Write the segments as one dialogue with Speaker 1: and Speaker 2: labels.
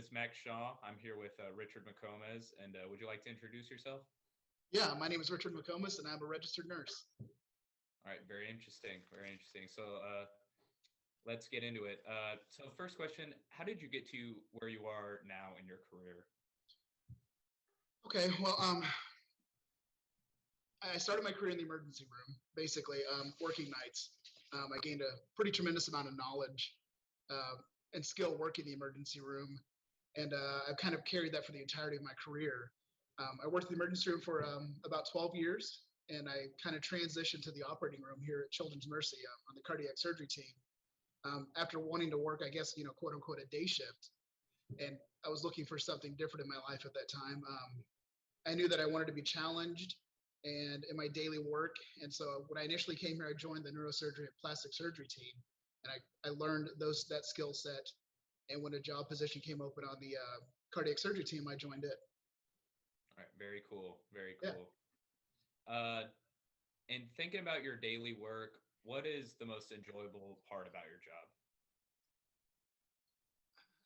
Speaker 1: is Max Shaw. I'm here with Richard McComas, and would you like to introduce yourself?
Speaker 2: Yeah, my name is Richard McComas, and I'm a registered nurse.
Speaker 1: All right, very interesting, very interesting. So let's get into it. So first question, how did you get to where you are now in your career?
Speaker 2: Okay, well, I started my career in the emergency room, basically working nights. I gained a pretty tremendous amount of knowledge uh, and skill working in the emergency room, and I've kind of carried that for the entirety of my career. I worked in the emergency room for about 12 years, and I kind of transitioned to the operating room here at Children's Mercy on the cardiac surgery team. After wanting to work, I guess, quote unquote, a day shift, and I was looking for something different in my life at that time. I knew that I wanted to be challenged and in my daily work. And so when I initially came here, I joined the neurosurgery and plastic surgery team, and I learned that skill set. And when a job position came open on the cardiac surgery team, I joined it.
Speaker 1: All right, very cool, very
Speaker 2: Yeah.
Speaker 1: cool. And thinking about your daily work, what is the most enjoyable part about your job?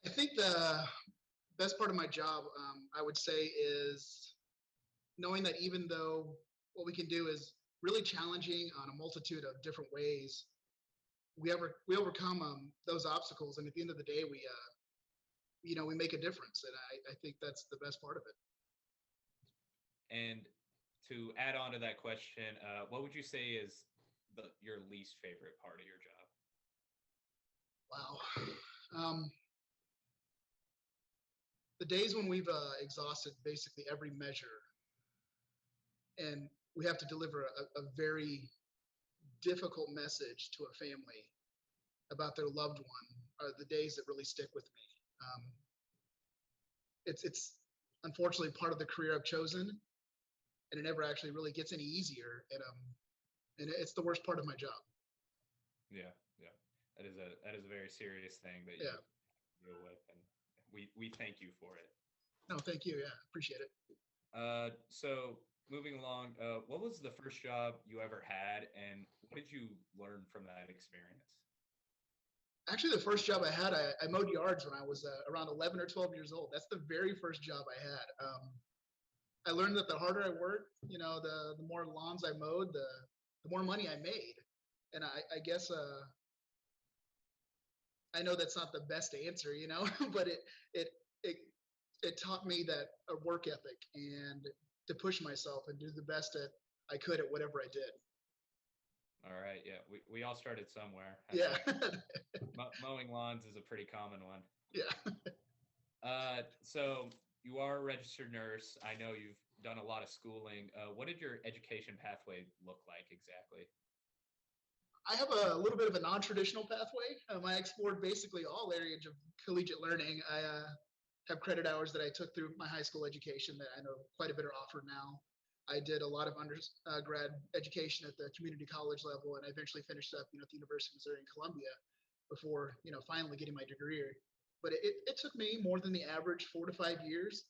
Speaker 2: I think the best part of my job, I would say, is knowing that even though what we can do is really challenging on a multitude of different ways, we overcome those obstacles, and at the end of the day, we make a difference, and I think that's the best part of it.
Speaker 1: And to add on to that question, what would you say is your least favorite part of your job?
Speaker 2: Wow. The days when we've exhausted basically every measure, and we have to deliver a very difficult message to a family about their loved one, are the days that really stick with me. It's unfortunately part of the career I've chosen, and it never actually really gets any easier. And it's the worst part of my job.
Speaker 1: Yeah, yeah, that is a very serious thing that you deal with, and we thank you for it.
Speaker 2: No, thank you. Yeah, appreciate it.
Speaker 1: So moving along, what was the first job you ever had, and what did you learn from that experience?
Speaker 2: Actually, the first job I had, I mowed yards when I was around 11 or 12 years old. That's the very first job I had. I learned that the harder I worked, the more lawns I mowed, the more money I made. And I guess I know that's not the best answer, but it taught me that a work ethic and to push myself and do the best that I could at whatever I did.
Speaker 1: All right, yeah, we all started somewhere.
Speaker 2: Yeah.
Speaker 1: Mowing lawns is a pretty common one.
Speaker 2: Yeah.
Speaker 1: So you are a registered nurse. I know you've done a lot of schooling. What did your education pathway look like exactly?
Speaker 2: I have a little bit of a non-traditional pathway. I explored basically all areas of collegiate learning. I have credit hours that I took through my high school education that I know quite a bit are offered now. I did a lot of undergrad education at the community college level, and I eventually finished up, at the University of Missouri in Columbia before, finally getting my degree. But it took me more than the average 4 to 5 years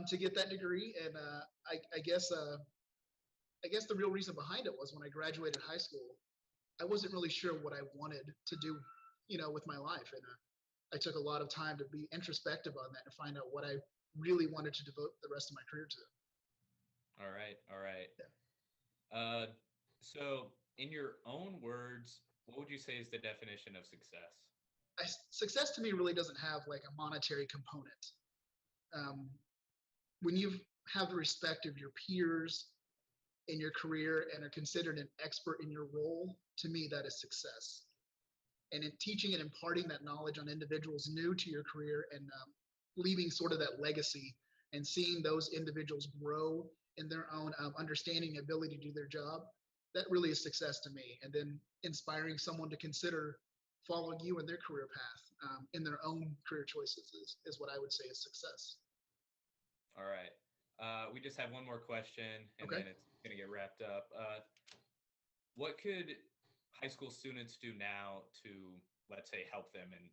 Speaker 2: to get that degree, and I guess the real reason behind it was when I graduated high school, I wasn't really sure what I wanted to do, with my life, and I took a lot of time to be introspective on that and find out what I really wanted to devote the rest of my career to.
Speaker 1: All right, all right.
Speaker 2: Yeah.
Speaker 1: So in your own words, what would you say is the definition of success?
Speaker 2: Success to me really doesn't have like a monetary component. When you have the respect of your peers in your career and are considered an expert in your role, to me, that is success. And in teaching and imparting that knowledge on individuals new to your career and leaving sort of that legacy and seeing those individuals grow in their own understanding and ability to do their job, that really is success to me. And then inspiring someone to consider following you in their career path, in their own career choices is what I would say is success.
Speaker 1: All right. We just have one more question, and
Speaker 2: Okay.
Speaker 1: then it's going to get wrapped up. What could high school students do now to, let's say, help them in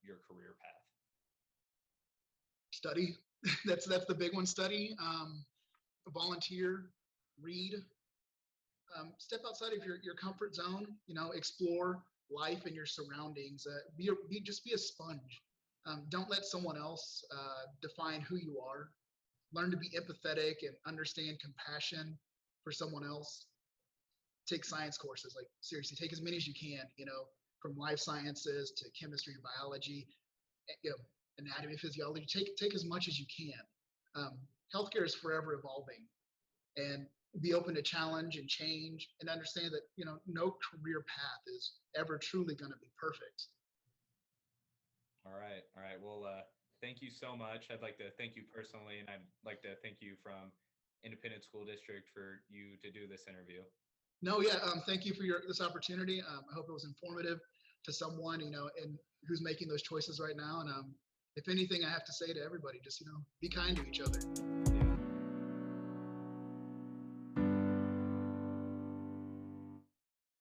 Speaker 1: your career path?
Speaker 2: Study. that's the big one. Study. Volunteer. Read. Step outside of your comfort zone. Explore life and your surroundings. Just be a sponge. Don't let someone else define who you are. Learn to be empathetic and understand compassion for someone else. Take science courses, like seriously, take as many as you can, from life sciences to chemistry to biology, you know, anatomy, physiology. Take as much as you can. Healthcare is forever evolving, and be open to challenge and change, and understand that no career path is ever truly going to be perfect.
Speaker 1: All right. All right. Well, thank you so much. I'd like to thank you personally, and I'd like to thank you from Independent School District for you to do this interview.
Speaker 2: No, yeah. Thank you for this opportunity. I hope it was informative to someone, and who's making those choices right now. And if anything, I have to say to everybody, just be kind to each other.